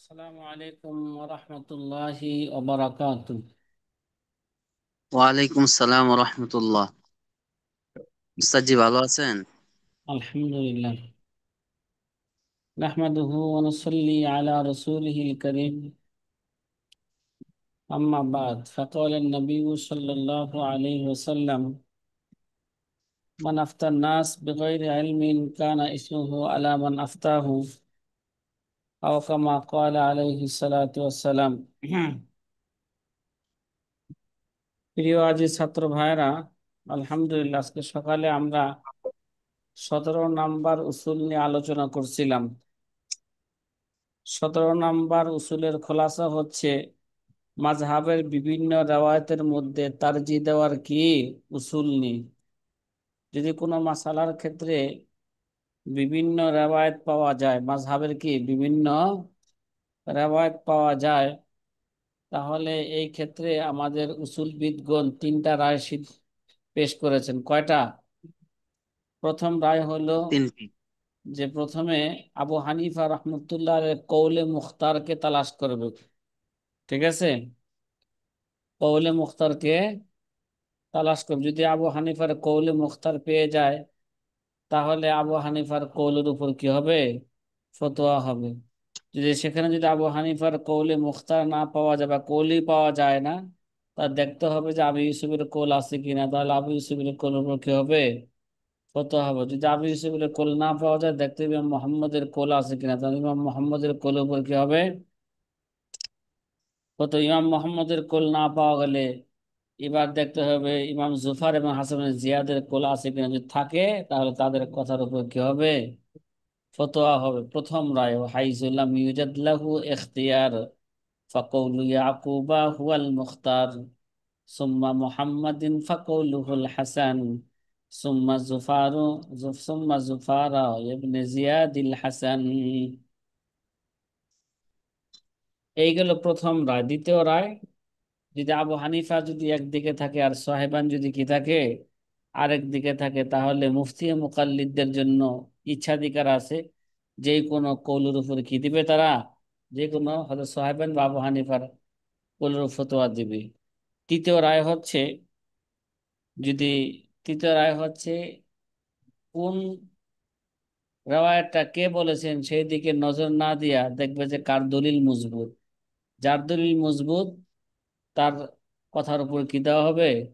আসসালামু আলাইকুম ওয়া রাহমাতুল্লাহি ওয়া বারাকাতুহু। ওয়ালাইকুম আসসালাম রহমতুল্লাহ। উস্তাদ জি ভালো আছেন? আলহামদুলিল্লাহ, নাহমাদুহু ওয়া নুসাল্লি আলা রাসূলিহিল কারীম, আম্মা বা'দ। ফাকালা an-নাবিয়্যু সাল্লাল্লাহু আলাইহি ওয়াসাল্লাম, মান আফতান নাস বিগাইরি ইলমিন কানা ইসমুহু আলা মান আফতাহু, আও কামা ক্বালা আলাইহিস সালাতু ওয়াস সালাম। প্রিয় আজি ছাত্র ভাইরা, আলহামদুলিল্লাহ, আজকে সকালে আমরা 17 নাম্বার উসুল নিয়ে আলোচনা করছিলাম। 17 নাম্বার উসুলের খোলাসা হচ্ছে মাযহাবের বিভিন্ন রেওয়ায়েতের মধ্যে তারজিহ দেওয়ার কি উসুল নেই। যদি কোনো মাসালার ক্ষেত্রে বিভিন্ন রেওয়ায়েত পাওয়া যায়, মাযহাবের কি বিভিন্ন রেওয়ায়েত পাওয়া যায়, তাহলে এই ক্ষেত্রে আমাদের উসুলবিদগণ তিনটা রায় পেশ করেছেন। কয়টা? প্রথম রায় হলো তিনটি। যে প্রথমে আবু হানিফা রহমতুল্লাহ কৌলে মুখতারকে তালাশ করবে। ঠিক আছে, কৌলে মুখতারকে তালাশ করবে। যদি আবু হানিফার কৌলে মুখতার পেয়ে যায়, তাহলে আবু হানিফার কৌলের উপর কি হবে? ফতোয়া হবে। যদি আবু হানিফার কৌলে মুখতার না পাওয়া যায় বা কৌলই পাওয়া যায় না, তা দেখতে হবে যে আবু ইউসুফের কৌল আছে কিনা, তাহলে আবু ইউসুফের কৌলের উপর কি হবে? ফতোয়া হবে। যদি আবু ইউসুফের কৌল না পাওয়া যায়, দেখতে হবে ইমাম মোহাম্মদের কৌল আছে কিনা, তাহলে ইমাম মোহাম্মদের কৌলের উপর কি হবে? ইমাম মোহাম্মদের কোল না পাওয়া গেলে এবার দেখতে হবে ইমাম জুফার এবং হাসান ইবনে জিয়াদের কোল আছে কিনা। যদি থাকে, তাহলে তাদের কথার উপর কি হবে? ফতোয়া হবে। প্রথম রায়, হাইজুল্লাম ইউজাদ লাহু ইখতিয়ার ফাকাউলু ইয়াকুবা হুয়াল মুখতার সুম্মা মুহাম্মাদিন ফাকাউলুহুল হাসান সুম্মা জুফারা ইবনে জিয়াদিল হাসান। এই গেল প্রথম রায়। দ্বিতীয় রায়, যদি আবু হানিফা যদি একদিকে থাকে আর সাহেবান যদি কি থাকে আরেক দিকে থাকে, তাহলে মুফতি ও মুকাল্লিদদের জন্য ইচ্ছাধিকার আছে। যে কোনো কৌলের উপর কি দিবে তারা? যে কোনো হয়তো সাহেবান বা আবু হানিফার কৌলের ফতোয়া দিবে। তৃতীয় রায় হচ্ছে, যদি তৃতীয় রায় হচ্ছে কোন রেওয়ায়তটা কে বলেছেন সেই দিকে নজর না দিয়া দেখবে যে কার দলিল মজবুত। যার দলিল মজবুত, তার কথার উপর কি দেওয়া হবে?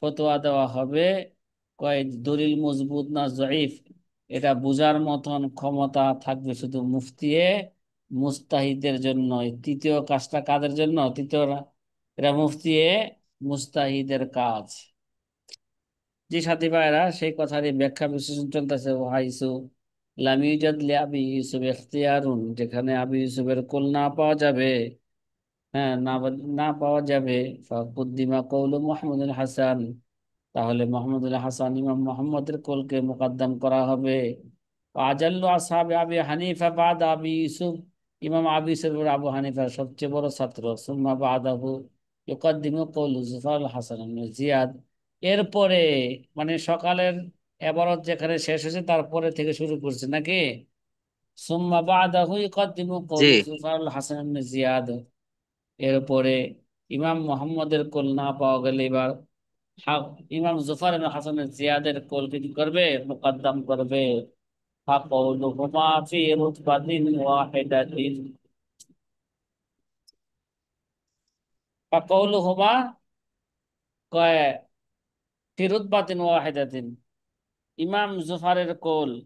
ফতোয়া দেওয়া হবে। কয় দলিল মজবুত না জয়ীফ, এটা বুঝার মতন ক্ষমতা থাকবে শুধু মুফতিয়ে মুস্তাহিদের জন্য। এই তৃতীয় কাজটা কাদের জন্য? এটা মুফতিয়ে মুস্তাহিদের কাজ। জি সাথী ভাইরা, সেই কথারই ব্যাখ্যা বিশ্লেষণ চলতেছে। ওয়াইসু লাম ইউজাদ লি আবি ইউসুফ ইখতিয়ারুন, যেখানে আবি ইউসুফের কুল না পাওয়া যাবে, হ্যাঁ, না পাওয়া যাবে, ফাকুদ্দিমা কওলু মুহাম্মদুল হাসান, তাহলে মোহাম্মদুল হাসান ইমাম মোহাম্মদের কোলকে মুকদ্দম করা হবে। আজাল্লু আসহাবে আবি হানিফা বাদ আবি ইউসুফ, ইমাম আবু ইউসুফ আবু হানিফার সবচেয়ে বড় ছাত্র। সুম্মা বাদাহু ইউকাদ্দিমু কওলু জুফার হাসান ইবনে জিয়াদ। এরপরে, মানে সকালের এবারত যেখানে শেষ হয়েছে তারপরে থেকে শুরু করছে নাকি? সুম্মা বাদাহু ইউকাদ্দিমু জি। কওলু জুফার হাসান ইবনে জিয়াদ। এরপরে ইমাম মোহাম্মদের কোল না পাওয়া গেলে এবার হা- ইমাম জুফার এবং হাসানের জিয়াদের কোলকে কি করবে? মুকদ্দম করবে। ফাকাউলুহুমা ফি রুতবাতিন ওয়াহিদাতিন, ফাকাউলুহুমা কয় ফি রুতবাতিন ওয়াহিদাতিন, ইমাম জুফারের কোল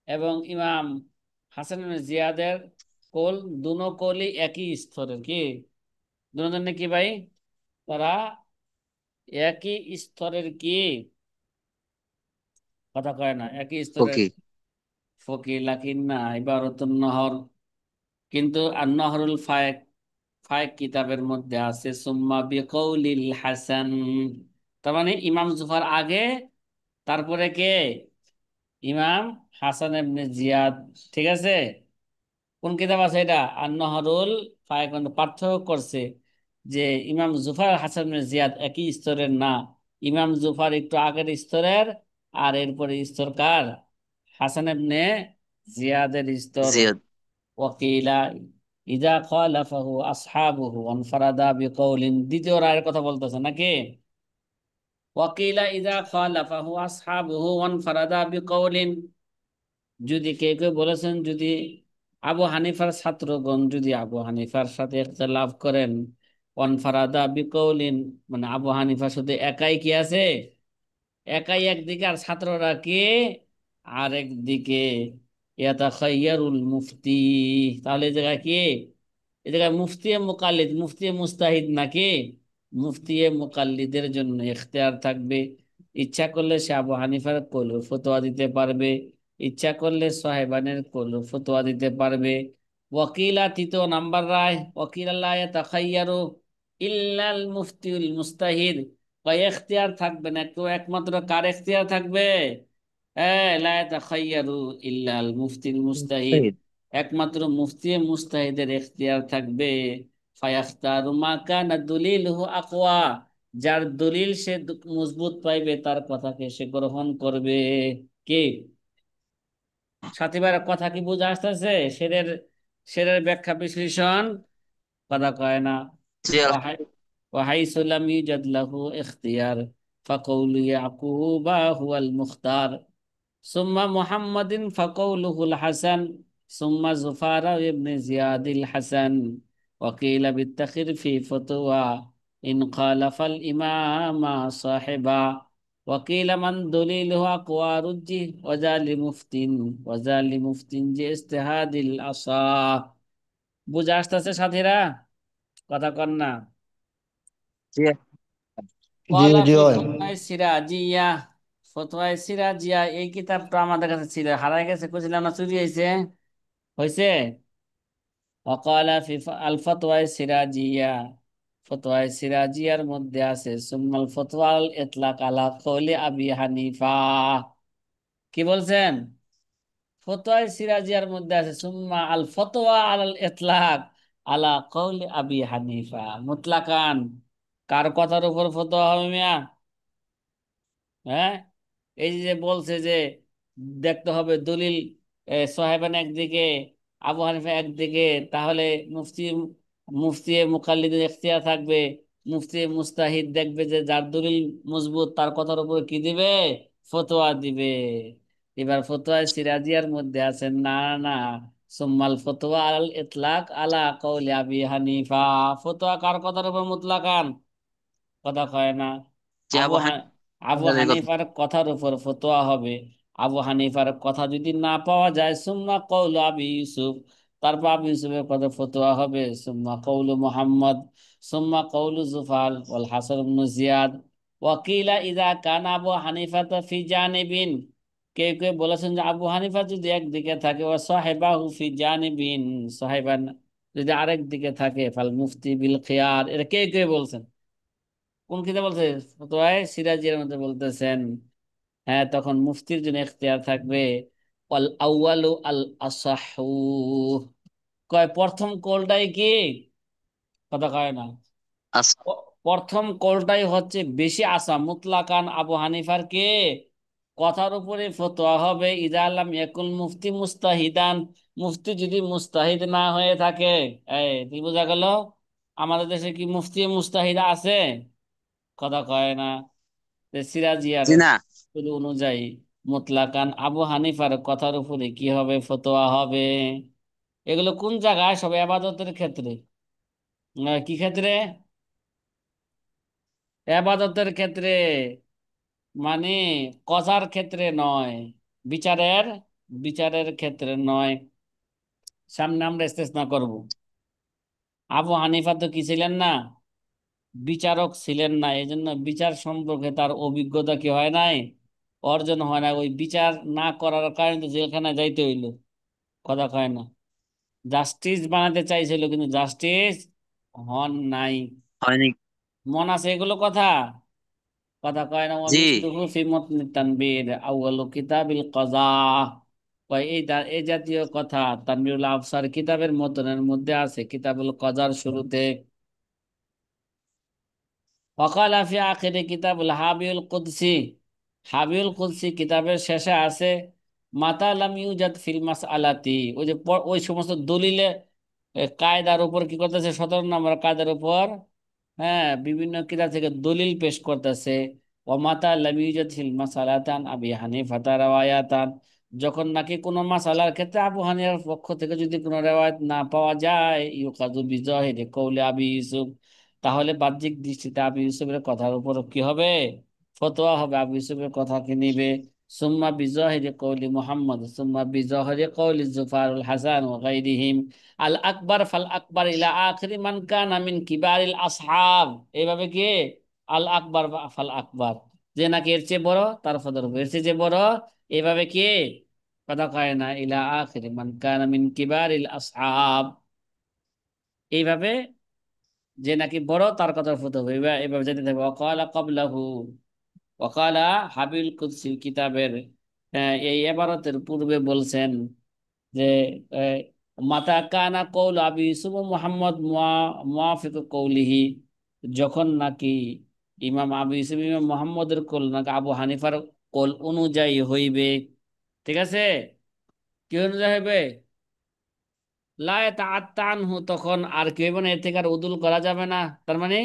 এবং ইমাম হাসান এবং জিয়াদের কোল, দুনো কোলই একই স্তরের। কি দুজনে কি ভাই? তারা একই স্তরের কি? কথা কয় না, একই স্তরের ওকে। ফকির। লাকিন না ইবারতুন নহর, কিন্তু আর নহরুল ফায়েক, ফায়েক কিতাবের মধ্যে আছে সুম্মা বিকৌলিল হাসান। তার মানে ইমাম জুফার আগে, তারপরে কে? ইমাম হাসান ইবনে জিয়াদ। ঠিক আছে, কোন কিতাব আছে এটা? আর নহরুল ফায়েক। পার্থক্য করছে যে ইমাম জুফার আর হাসান ইবনে জিয়াদ একই স্তরের না। ইমাম জুফার একটু আগের স্তরের, আর এরপরে স্তর কার? হাসান ইবনে জিয়াদের স্তর। জিয়াদ। ওয়াকিলা, ইদা খালাফাহু আসহাবুহু ওয়ানফারাদা বিকৌলিন, দ্বিতীয় রায়ের কথা বলতেছে নাকি? ওয়াকিলা ইদা খালাফাহু আসহাবুহু ওয়ানফারাদা বিকৌলিন, যদি কেউ কেউ বলেছেন যদি আবু হানিফার ছাত্রগণ যদি আবু হানিফার সাথে ইখতিলাফ করেন, ওয়ানফারাদা বিকৌলিন মানে আবু হানিফা শুধু একাই কি আছে, একাই একদিকে আর ছাত্ররা কে আরেক দিকে, ইয়াতাখাইয়ারুল মুফতি, তাহলে এই জায়গায় কি, এই জায়গায় মুফতি মুকাল্লিদ মুফতি মুস্তাহিদ নাকি? মুফতি মুকাল্লিদের জন্য ইখতিয়ার থাকবে, ইচ্ছা করলে সে আবু হানিফার কৌল ফতোয়া দিতে পারবে, ইচ্ছা করলে সাহেবানের কৌল ফতোয়া দিতে পারবে। ওয়াকিলা তৃতীয় নাম্বার রায়, ওয়াকিল আল্লাহ ইয়াতাখাইয়ারু ইল্লাল মুফতিউল মুস্তাহিদ, এখতিয়ার থাকবে না কেউ, একমাত্র কার এখতিয়ার থাকবে? লা ইয়াতাখাইয়ারু ইল্লাল মুফতিল মুস্তাহিদ, মুস্তাহিদ। একমাত্র মুফতি মুস্তাহিদের এখতিয়ার থাকবে। ফায়াখতারু মা কানা দলিলহু আকওয়া, যার দলিল সে মজবুত পাইবে তার কথাকে সে গ্রহণ করবে। কে সাথীবার কথা কি বুঝা আসতেছে? সেরের সেরের ব্যাখ্যা বিশ্লেষণ, কথা কয় না। জি ওয়াহাই وحيث لم يوجد له اختيار فقول يعقوب هو المختار ثم محمد فقوله الحسن ثم زفار بن زياد الحسن وقيل بالتخير في فتوى إن خالف الإمام صاحبا وقيل من دليله أقوى رجه وذا لمفت اجتهاد الأصا। বুঝে আসতেছে সাথীরা? কথা কন না। জি জি কলা জি ফি হয়। ফতওয়ায়ে সিরাজিয়া, ফতোয়ায়ে সিরাজিয়া এই কিতাবটা আমাদের কাছে ছিল, হারাই গেছে, কইছিলাম না চুরি হয়েছে, হয়েছে। ওয়াকালা ফি আল ফতওয়ায়ে সিরাজিয়া, ফতোয়ায়ে সিরাজিয়ার মধ্যে আছে সুম্মাল ফতওয়া আল ইতলাক আলা কওলি আবি হানিফা। কি বলছেন? ফতোয়ায়ে সিরাজিয়ার মধ্যে আছে সুম্মা আল ফতওয়া আল ইতলাক আলা কওলি আবি হানিফা মুতলাকান, কার কথার উপর ফতোয়া হবে মিয়া? হ্যাঁ, এই যে বলছে যে দেখতে হবে দলিল, সাহেবান একদিকে আবু হানিফা একদিকে, তাহলে মুফতি মুফতি মুকাল্লিদের ইখতিয়ার থাকবে, মুফতি মুস্তাহিদ দেখবে যে যার দলিল মজবুত তার কথার উপর কি দিবে, ফতোয়া দিবে। এবার ফতোয়া সিরাজিয়ার মধ্যে আছে না, না, সুম্মাল ফতোয়া আল ইতলাক আলা কওলি আবি হানিফা, ফতোয়া কার কথার উপর মুতলাকান, কথা কয় না। জি আবু আবু হা আবু হানিফার কথা। হানিফার কথার উপর ফতোয়া হবে। আবু হানিফার কথা যদি না পাওয়া যায় সুম্মা কওলু আবি ইউসুফ, তারপর আবু ইউসুফের কথা ফতোয়া হবে। সুম্মা কওলু মুহাম্মদ, সুম্মা কওলু জুফাল ওয়াল হাসান ইবনু জিয়াদ। ওয়াকিলা ইযা কানা আবু হানিফা ফি জানিবিন, কেউ কেউ বলেছেন যে আবু হানিফা যদি একদিকে থাকে, ওয়া সাহিবাহু ফি জানিবিন, সাহিবান যদি আরেক দিকে থাকে, ফাল মুফতি বিল খিয়ার, এটা কে কে বলছেন? কোন কিতাব বলছে? ফতোয়ায়ে সিরাজের মধ্যে বলতেছেন, হ্যাঁ, তখন মুফতির জন্য ইখতিয়ার থাকবে। আল আউয়ালু আল আসাহু, কয় প্রথম কলটাই কি, কথা কয় না, আচ্ছা। প্রথম কলটাই হচ্ছে বেশি আসা, মুতলাকান আবু হানিফার কে কথার উপরে ফতোয়া হবে। ইদা আলাম ইয়াকুল মুফতি মুস্তাহিদান, মুফতি যদি মুস্তাহিদ না হয়ে থাকে। এই কি বোঝা গেল? আমাদের দেশে কি মুফতি মুস্তাহিদ আছে? কথা কয় না। সিরাজিয়ার জি না। উসুল অনুযায়ী মুতলাকান আবু হানিফার কথার উপরে কি হবে, ফতোয়া হবে। এগুলো কোন জায়গায়? সব আবাদতের ক্ষেত্রে। কি ক্ষেত্রে? আবাদতের ক্ষেত্রে, মানে কজার ক্ষেত্রে নয়, বিচারের বিচারের ক্ষেত্রে নয়। সামনে আমরা ইস্তেসনা করব। আবু হানিফা তো কি ছিলেন না, বিচারক ছিলেন না, এই জন্য বিচার সম্পর্কে তার অভিজ্ঞতা কি হয় নাই, অর্জন হয় না। ওই বিচার না করার কারণে তো জেলখানায় যাইতে হইলো, কথা কয় না। জাস্টিস বানাতে চাইছিল কিন্তু জাস্টিস হন নাই। হয়নি। মন আছে এগুলো কথা? কথা কয় না। জি ওয়ামিসলুহু ফি মুতনিত তানবীর আউয়ালু কিতাবিল কাযা, কয় এই জাতীয় কথা তানবীরুল আবসার কিতাবের মতনের মধ্যে আছে, কিতাবুল কাযার শুরুতে। ওয়াকালা ফি আখিরি কিতাবুল হাবিউল কুদসি, হাবিউল কুদসি কিতাবের শেষে আছে মাতা লাম ইউজাদ ফিল মাসআলাতি, ওই যে ওই সমস্ত দলিলে কায়দার উপর কি করতেছে, 17 নম্বর কায়দার উপর, হ্যাঁ, বিভিন্ন কিতাব থেকে দলিল পেশ করতেছে। ওমাতা লাম ইউজাদ ফিল মাসালাতান আবি হানিফাতা রাওয়ায়াতান, যখন নাকি কোনো মাসালার ক্ষেত্রে আবু হানিফার পক্ষ থেকে যদি কোনো রেওয়ায়াত না পাওয়া যায়, ইউকাযু বিজাহিরি কওলি আবি ইউসুফ, তাহলে বাহ্যিক দৃষ্টিতে আবি ইউসুফের কথার উপর কি হবে, ফতোয়া হবে, আবু ইউসুফের কথাকে নিবে। সুম্মা বিজাহিরি কওলি মুহাম্মদ, সুম্মা বিজাহিরি কওলি জুফারুল হাসান ওয়া গায়রিহিম আল আকবর ফাল আকবর ইলা আখিরি মান কানা মিন কিবারিল আসহাব। এইভাবে কি আল আকবর ফাল আকবর, যে নাকি এর চেয়ে বড় তার ফদর হবে, এর চেয়ে যে বড়, এইভাবে কি কথা কয় না, ইলা আখিরি মান কানা মিন কিবারিল আসহাব, এইভাবে যে নাকি বড় তার কথা ফতো হবে, এইভাবে যেতে থাকবে। ওয়াকালা ক্বাবলাহু, ওয়াকালা হাবিল কুদসি কিতাবের এই এবারতের পূর্বে বলছেন যে আহ, মাতা কানা কৌল আবি ইউসুফ ও মোহাম্মদ মুয়াফিক কৌলিহি, যখন নাকি ইমাম আবু ইউসুফ ইমাম মোহাম্মদের কৌল নাকি আবু হানিফার কৌল অনুযায়ী হইবে, ঠিক আছে, কি অনুযায়ী হইবে, লা ইয়াতাআত্তা আনহু, তখন আর কি হইবে না, এর থেকে আর উদুল করা যাবে না। তার মানে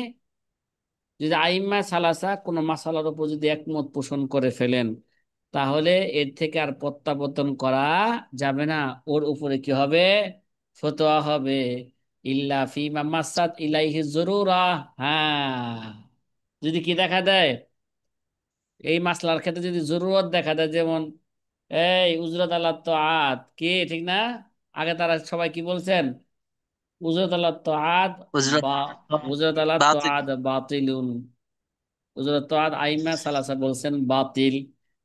যদি আইম্মা সালাসা কোনো মাসালার উপর যদি একমত পোষণ করে ফেলেন, তাহলে এর থেকে আর প্রত্যাবর্তন করা যাবে না, ওর উপরে কি হবে, ফতোয়া হবে। ইল্লা ফিমা মাসাত ইলাইহি জরুরা, হ্যাঁ, যদি কি দেখা দেয়, এই মাসলার ক্ষেত্রে যদি জরুরত দেখা দেয়, যেমন এই উজরত আল্লাহ তো আদ কি, ঠিক না, আগে তারা সবাই কি বলছেন, উজরত আল্লাহ তো আদ হুজরাত বা উজরত আল্লাহ তো বাতিল। আদ বাতিলুন, হুজরত আইমা সালাসা বলছেন বাতিল,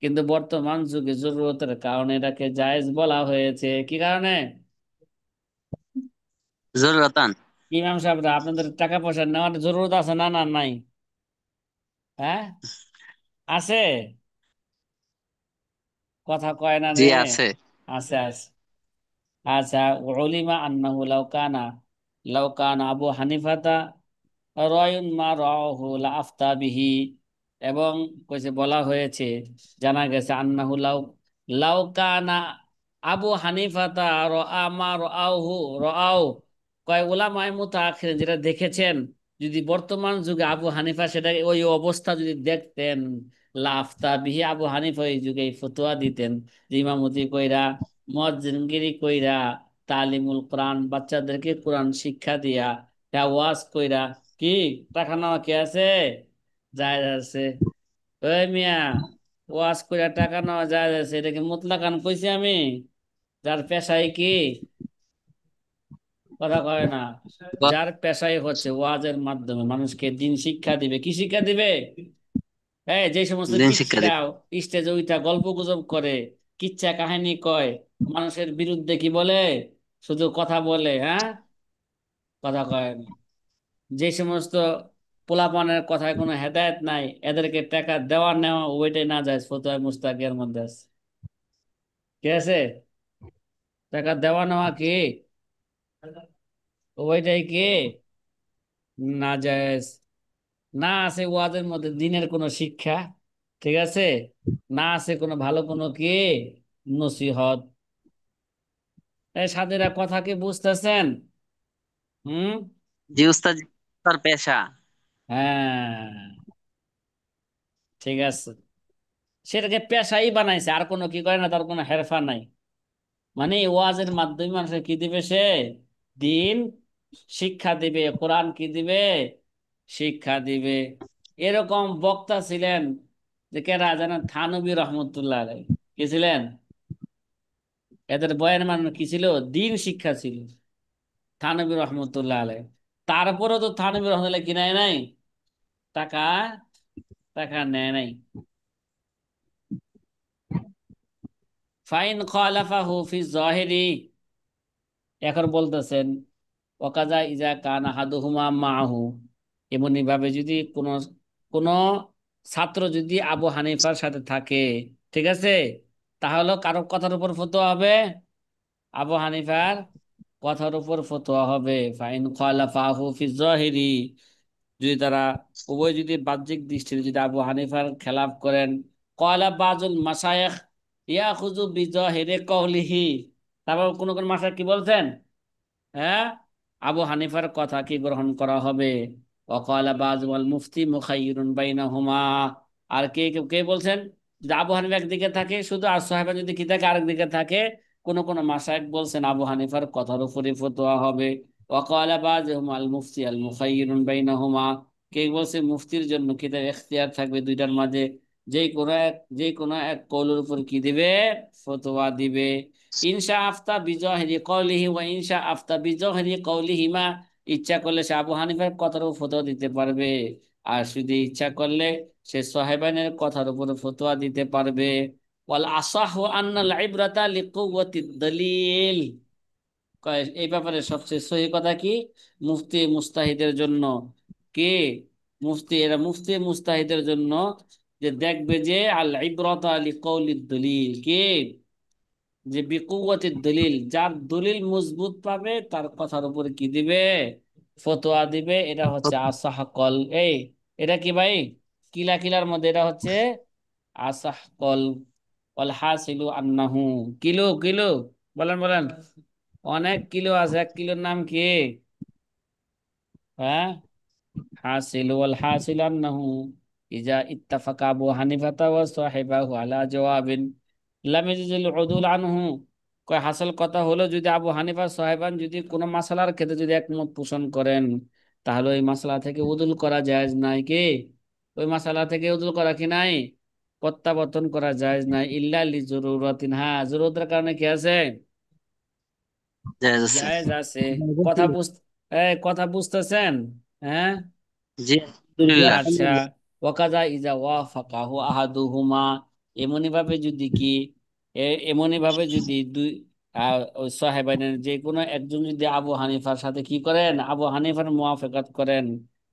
কিন্তু বর্তমান যুগে জরুরতের কারণে এটাকে জায়েজ বলা হয়েছে। কি কারণে, জরুরাতান। ইমাম সাহেবরা আপনাদের টাকা পয়সা নেওয়ার জরুরত আছে না, না নাই, হ্যাঁ, আছে, কথা কয় না জি রে, আছে। আছে আছে। আচ্ছা, উলিমা আন্নাহু লাউ কানা আবু হানিফাতা রয়ুন মা রাহু লা আফতা বিহি, এবং কইছে বলা হয়েছে, জানা গেছে, আন্নাহু লাউ কানা আবু হানিফাতা রাআ মা রাআহু রাআও, কয় উলামায়ে মুতাআখিরিন যেটা দেখেছেন, যদি বর্তমান যুগে আবু হানিফা সেটা ওই অবস্থা যদি দেখতেন, লা আফতা বিহি, আবু হানিফা এই যুগে এই ফতোয়া দিতেন যে ইমামতি কইরা, মুয়াজ্জিনগিরি কইরা, তালিমুল কোরআন, বাচ্চাদেরকে কোরআন শিক্ষা দিয়া, ওয়াজ কইরা, কি টাকা নেওয়া কি আছে, যায় আছে, ওই মিয়া, ওয়াজ কইরা টাকা নেওয়া যায় আছে, এটাকে মুতলাকান কইছি আমি, যার পেশাই কি, কথা কয় না, যার পেশাই হচ্ছে ওয়াজের মাধ্যমে মানুষকে দিন শিক্ষা দিবে, কি শিক্ষা দিবে, এই যে সমস্ত দিন শিক্ষা পিচ্ছিরা দিবে। স্টেজে ওইটা গল্প গুজব করে, কিচ্ছা কাহিনী কয়, মানুষের বিরুদ্ধে কি বলে, শুধু কথা বলে, হ্যাঁ, কথা কয় না, যে সমস্ত পোলাপানের কথায় কোনো হেদায়েত নাই, এদেরকে টাকা দেওয়া নেওয়া ওইটাই না যায়, ফতোয়া মুস্তাকের মধ্যে আছে, ঠিক আছে, টাকা দেওয়া নেওয়া কি, ওইটাই কি না যায়, না আছে ওয়াজের মধ্যে দিনের কোনো শিক্ষা, ঠিক আছে, না আছে কোনো ভালো কোনো কি নসিহত। এই সাথীরা কথা কি বুঝতেছেন, হুম, জি উস্তাদ, তার পেশা। হ্যাঁ, ঠিক আছে, সেটাকে পেশাই বানাইছে, আর কোনো কি করে না, তার কোনো হেরফা নাই, মানে ওয়াজের মাধ্যমে মানুষকে কি দিবে সে, দিন শিক্ষা দিবে, কোরআন কি দিবে, শিক্ষা দিবে। এরকম বক্তা ছিলেন যে কেরা জানেন, থানবী রহমতুল্লাহ আলাইহি, কি ছিলেন, এদের বয়ান মানে কি ছিল, দিন শিক্ষা ছিল, থানবী রহমতুল্লাহ আলাইহি। তারপরেও তো থানবী রহমতুল্লাহ কি নেয় নাই, টাকা, টাকা নেয় নাই। ফাইন খালাফাহু ফি যাহিরি, এখন বলতেছেন, ওয়াকাজা ইজা কানা আহাদুহুমা মাহু, এমনি ভাবে যদি কোন কোন ছাত্র যদি আবু হানিফার সাথে থাকে, ঠিক আছে, তাহলে কারো কথার উপর ফতোয়া হবে, আবু হানিফার কথার উপর ফতোয়া হবে। ফাইন খালাফাহু ফি যাহিরি, যদি তারা উভয় যদি বাহ্যিক দৃষ্টিতে যদি আবু হানিফার খেলাফ করেন, ক্বালা বাযুল মাশায়েখ ইয়াখুযু বিযাহিরি কওলিহি, তারপর কোন কোন মাশায়েখ কি বলছেন, হ্যাঁ, আবু হানিফার কথা কি গ্রহণ করা হবে? ওয়াকালা বাযু ওয়াল মুফতি মুখায়্যিরুন বাইনাহুমা। আর কে কে কে বলছেন যে আবু হানিফা একদিকে থাকে শুধু, আর সাহেবা যদি কি থাকে আরেক দিকে থাকে। কোন কোন মাশায়েখ বলছেন আবু হানিফার কথার উপরে ফতোয়া হবে। ওয়াকালা বাযুহুম আল মুফতি আল মুখায়্যিরুন বাইনাহুমা। কে বলছে মুফতির জন্য কিতাব এখতিয়ার থাকবে দুইটার মাঝে, যে কোনো এক কওলের উপর কি দিবে, ফতোয়া দিবে। ইনশা আফতা বিজহিরি কওলিহি ওয়া ইনশা আফতা বিজহিরি কওলিহিমা। ইচ্ছা করলে সে আবু হানিফার কথার উপর ফতোয়া দিতে পারবে, আর যদি ইচ্ছা করলে সে সাহেবানের কথার উপর ফতোয়া দিতে পারবে। ওয়াল আসাহু আন্নাল ইবরাতা লিকুওয়াতিদ দলিল। এই ব্যাপারে সবচেয়ে সহি কথা কি? মুফতি মুস্তাহিদের জন্য কি, মুফতি মুস্তাহিদের জন্য যে দেখবে যে আল ইবরাতা লিকাউলিদ দলিল কি, যে বিকুয়াতির দলিল, যার দলিল মজবুত পাবে তার কথার উপরে কি দিবে, ফতোয়া দিবে। এটা হচ্ছে আসাহ কল। এই এটা কি ভাই, কিলার মধ্যে এটা হচ্ছে আসাহ কল। ওয়াল হাসিলু আন্নাহু। কিলো কিলো, বলেন বলেন। অনেক কিলো আছে, এক কিলোর নাম কি? হ্যাঁ, হাসিল। ওয়াল হাসিল আন্নাহু ইজা ইত্তাফাকা আবু হানিফাতা ওয়া সাহিবাহু আলা জওয়াবিন লাম ইয়াজুল উদুল আনহু। কয় হাসিল কথা হলো, যদি আবু হানিফা সাহেবান যদি কোনো মাসালার ক্ষেত্রে যদি একমত পোষণ করেন, তাহলে ওই মাসালা থেকে উদুল করা জায়েজ নাই কি, ওই মাসালা থেকে উদুল করা কি নাই, প্রত্যাবর্তন করা জায়েজ নাই, ইল্লা লি জরুরাতিন। হ্যাঁ, জরুরতের কারণে কি আছে, জায়েজ আছে। জায়েজ আছে। কথা বুঝ কথা বুঝতেছেন? হ্যাঁ, জি, আলহামদুলিল্লাহ। আচ্ছা। ওয়াকাজা ইজা ওয়াফাকাহু আহাদুহুমা। এমনি ভাবে যদি কি, এমনি ভাবে যদি দুই ওই সাহেবানের যে কোনো একজন যদি আবু হানিফার সাথে কি করেন, আবু হানিফার মুওয়াফাকাত করেন,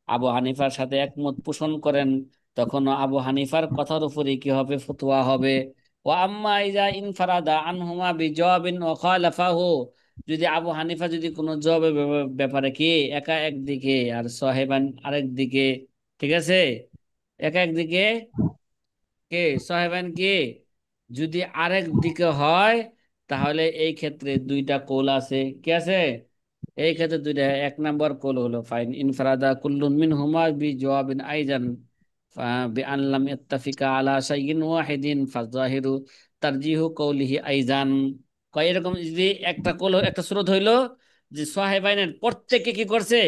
আবু হানিফার সাথে একমত পোষণ করেন, তখন আবু হানিফার কথার উপরে কি হবে, ফতোয়া হবে। ওয়া আম্মা ইজা ইনফারাদা আনহুমা বিজাওয়াবিন ওয়া খালাফাহু। যদি আবু হানিফা যদি কোনো জবের ব্যাপারে কি একা একদিকে আর সাহেবান আরেক দিকে, ঠিক আছে, একা একদিকে কে, সাহেবান কে যদি আরেক দিকে হয়, তাহলে এই ক্ষেত্রে দুইটা কৌল আছে। কি আছে? এই ক্ষেত্রে দুইটা, এক নম্বর কৌল হলো ফাইন ইনফরাদা কুল্লুন মিনহুমা বি জওয়াবিন আইজান বি আন লাম ইয়াত্তাফিকা আলা শাইইন ওয়াহিদিন ফাযাহিরু তারজিহু কওলিহি আইজান। কয় এরকম যদি একটা কৌল, একটা স্রোত হইলো যে সাহেবাইনের প্রত্যেকে কি করছে,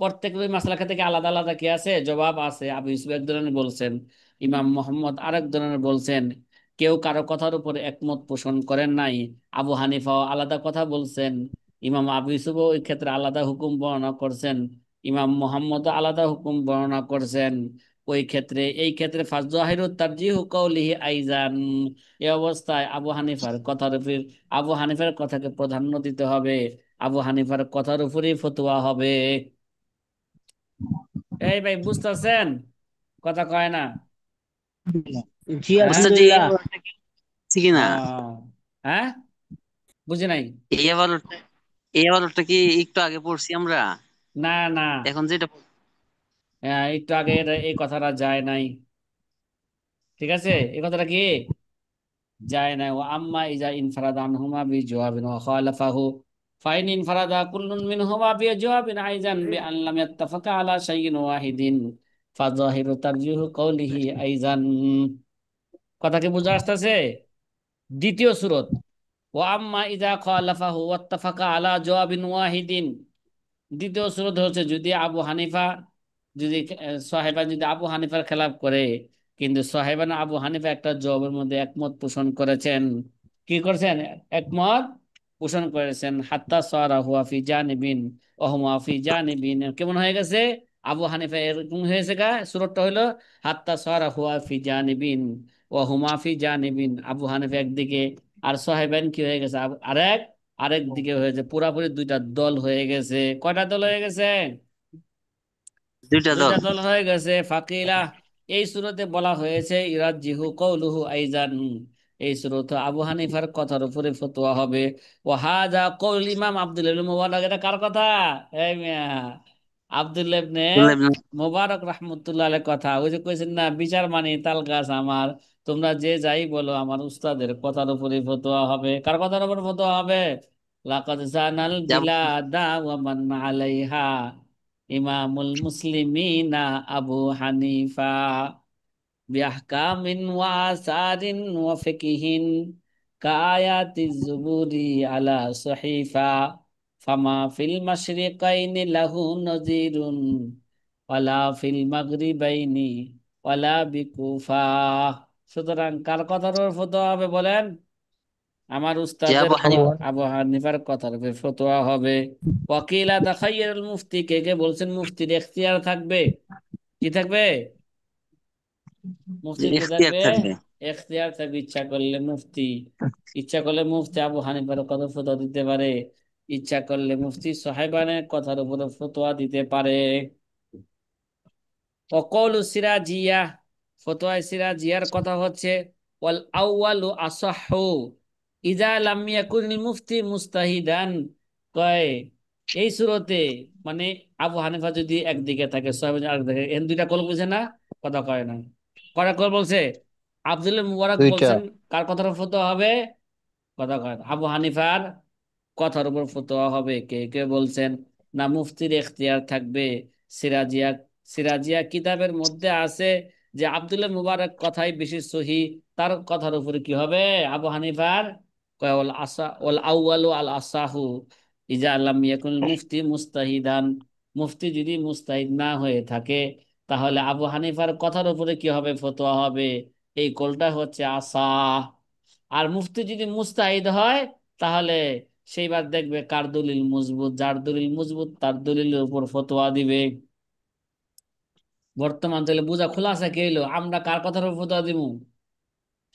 প্রত্যেক ওই মাসলা থেকে আলাদা আলাদা কি আছে, জবাব আছে। আবু ইউসুফ এক ধরনের বলছেন, ইমাম মোহাম্মদ আরেক ধরনের বলছেন, কেউ কারো কথার উপর একমত পোষণ করেন নাই। আবু হানিফাও আলাদা কথা বলছেন, ইমাম আবু ইউসুফও ওই ক্ষেত্রে আলাদা হুকুম বর্ণনা করছেন, ইমাম মোহাম্মদ আলাদা হুকুম বর্ণনা করছেন। ওই ক্ষেত্রে এই ক্ষেত্রে ফাজজাহিরু তারজিহু কওলিহি আইজান। এই অবস্থায় আবু হানিফার কথার উপর, আবু হানিফার কথাকে প্রাধান্য দিতে হবে, আবু হানিফার কথার উপরেই ফতোয়া হবে। এই ভাই বুঝতেছেন? কথা কয় না। জি হ্যাঁ। ওস্তাদ জি, এই আলহামদুলিল্লাহ। আবারটা কি আছে কিনা? ও, হ্যাঁ, বুঝি নাই। এই আবারটা, এই আবারটা কি একটু আগে পড়ছি আমরা? না না, এখন যেটা একটু আগে এই কথাটা যায় নাই। ঠিক আছে, এই কথাটা কি যায় নাই। ও আম্মা ইজা ইনফারাদা আনহুমা বি জওয়াবিন ওয়া খালাফাহু ফাইন ইনফারাদা কুল্লুন মিনহুমা বি জওয়াবিন আইজান বি আন লাম ইয়াত্তাফাকা আলা শাইইন ওয়াহিদিন ফাযাহিরু তারজিহু কওলিহি আইজান। কথা কি বুঝা আসতেছে? দ্বিতীয় সূরত, ওয়া আম্মা ইযা খালাফাহু ওয়াত্তাফাকা আলা জওয়াবিন ওয়াহিদিন। দ্বিতীয় স্রোত হচ্ছে যদি আবু হানিফা যদি সাহেবান যদি আবু হানিফার খেলাফ করে, কিন্তু সাহেবান আবু হানিফা একটা জবাবের মধ্যে একমত পোষণ করেছেন, কি করেছেন, একমত পোষণ করেছেন। হাত্তা সারা হুয়া ফি জানিবিন ওয়া হুমা ফি জানিবিন। কেমন হয়ে গেছে, আবু হানিফা এরকম হয়েছে গা, সুরতটা হইলো হাত্তা সারা হুয়া ফি জানিবিন ওয়া হুমা ফি জানিবিন। আবু হানিফা একদিকে আর সাহেবান কি হয়ে গেছে, আরেক আরেক দিকে হয়েছে, পুরাপুরি দুইটা দল হয়ে গেছে। কয়টা দল হয়ে গেছে? দুইটা দুইটা দল। দল হয়ে গেছে। ফাকিলা, এই সূরাতে বলা হয়েছে ইরাজিহু কওলুহু আইজান। এই সূরাতে আবু হানিফার কথার উপরে ফতোয়া হবে। ও হাজা কওল ইমাম আব্দুল্লাহ ইবনে মুবারক। এটা কার কথা? এই মিয়া, আব্দুল্লাহ ইবনে মুবারক রাহমাতুল্লাহ আলাইহির কথা। ওই যে কইছেন না, বিচার মানি তাল গাছ আমার, তোমরা যে যাই বলো আমার উস্তাদের কথার উপরে ফতোয়া হবে। কার কথার উপর ফতোয়া হবে? লাকাদ জানাল যেমন বিলাদা ওয়া মান আলাইহা ইমামুল মুসলিমিনা আবু হানিফা বিআহকামিন ওয়া আসারিন ওয়া ফিকহিন কায়াতিজ জুবুরি আলা সহিফা ফামা ফিল মাশরিকাইনি লাহু নজিরুন ওয়ালা ফিল মাগরিবাইনি ওয়ালা বিকুফা। সুতরাং কার কথার উপর ফতোয়া হবে বলেন? আমার যে উস্তাদের আবু হানিফা। আবু হানিফার কথার উপর ফতোয়া হবে। ওয়াকিলা তাখাইয়ারুল মুফতি, কে কে বলছেন মুফতির এখতিয়ার থাকবে? কি থাকবে? যে মুফতির কি ইখতিয়ার থাকবে? থাকবে। এখতিয়ার থাকবে। ইচ্ছা করলে মুফতি আবু হানিফার কথা ফতোয়া দিতে পারে, ইচ্ছা করলে মুফতি সাহেবানের কথার উপরে ফতোয়া দিতে পারে। অকৌলু সিরাজিয়া, ফতোয়া সিরাজিয়ার কথা হচ্ছে ওয়াল আউয়ালু আসাহু ইজা লাম ইয়াকুনিল মুফতি মুস্তাহিদান। কয় এই সুরতে, মানে আবু হানিফা যদি একদিকে থাকে সাহেব আরেকদিকে, এন দুইটা কল বুঝে না, কথা কয় না। কয়টা কল বলছে? আব্দুল মুবারক দুইটা। বলছেন কার কথার ফতোয়া হবে? কথা কয় না। আবু হানিফার কথার উপর ফতোয়া হবে। কে কে বলছেন না মুফতির এখতিয়ার থাকবে? সিরাজিয়া, সিরাজিয়া কিতাবের মধ্যে আছে যে আব্দুল্লাহ মুবারক কথাই বেশি সহি, তার কথার উপরে কি হবে আবু হানিফার? কয় ওল আসা ওল আউয়ালু আল আসাহু ইজা আল্লাম ইয়াকুল মুফতি মুস্তাহিদান। মুফতি যদি মুস্তাহিদ না হয়ে থাকে তাহলে আবু হানিফার কথার উপরে কি হবে ফতোয়া হবে? এই কলটা হচ্ছে আসা। আর মুফতি যদি মুস্তাহিদ হয় তাহলে সেইবার দেখবে কার দলিল মজবুত, যার দলিল মজবুত তার দলিলের উপর ফতোয়া দিবে। বর্তমান তাহলে বুঝা খোলাসা কি হইলো? আমরা কার কথার উপর ফতোয়া দিব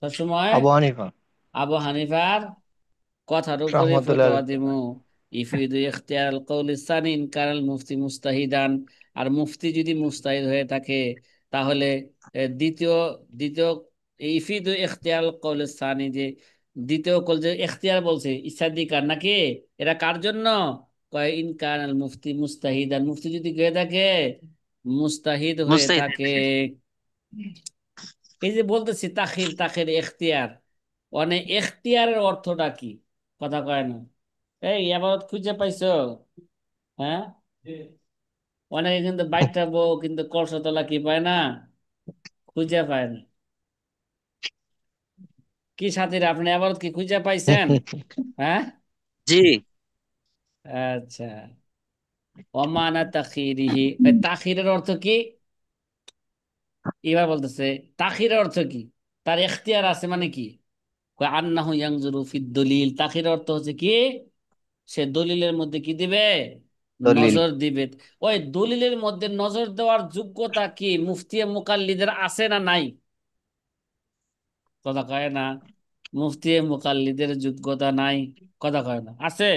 সবসময়? আবু হানিফা আবু হানিফার কথার উপরে রহমতুল্লাহ ফতোয়া আলাইহি। দিব। ইফিদু ইখতিয়ার আল কওলি সানি ইন কানাল মুফতি মুস্তাহিদান। আর মুফতি যদি মুস্তাহিদ হয়ে থাকে তাহলে দ্বিতীয় দ্বিতীয় ইফিদু ইখতিয়ার আল কওলি সানি, যে দ্বিতীয় কল যে ইখতিয়ার বলছে ইচ্ছাধিকার নাকি, এরা কার জন্য? কয় ইন কানাল মুফতি মুস্তাহিদান, মুফতি যদি হয়ে থাকে মুস্তাহিদ হয়ে মুস্তাহিদ। থাকে। এই যে বলতেছি তাখির তাখির এখতিয়ার, মানে এখতিয়ারের অর্থটা কি? কথা কয় না। এই এবার খুঁজে পাইছো? হ্যাঁ, অনেকে কিন্তু বাইকটা বউ কিন্তু কলসতলা কি পায় না, খুঁজে পায় না। কি সাথীরা আপনি এবার কি খুঁজে পাইছেন? হ্যাঁ, জি। আচ্ছা। অমানা তাখিরিহি, তাখিরের অর্থ কি? এবার বলতেছে তাখিরের অর্থ কি, তার এখতিয়ার আছে মানে কি? কয় আন্নাহু ইয়ানজুরু ফিদ দলিল, তাখিরের অর্থ হচ্ছে কি সে দলিলের মধ্যে কি দিবে? দলিল। নজর দিবে। ওই দলিলের মধ্যে নজর দেওয়ার যোগ্যতা কি মুফতি মুকাল্লিদের আছে না নাই? কথা কয় না। মুফতি মুকাল্লিদের যোগ্যতা নাই। কথা কয় না, আছে?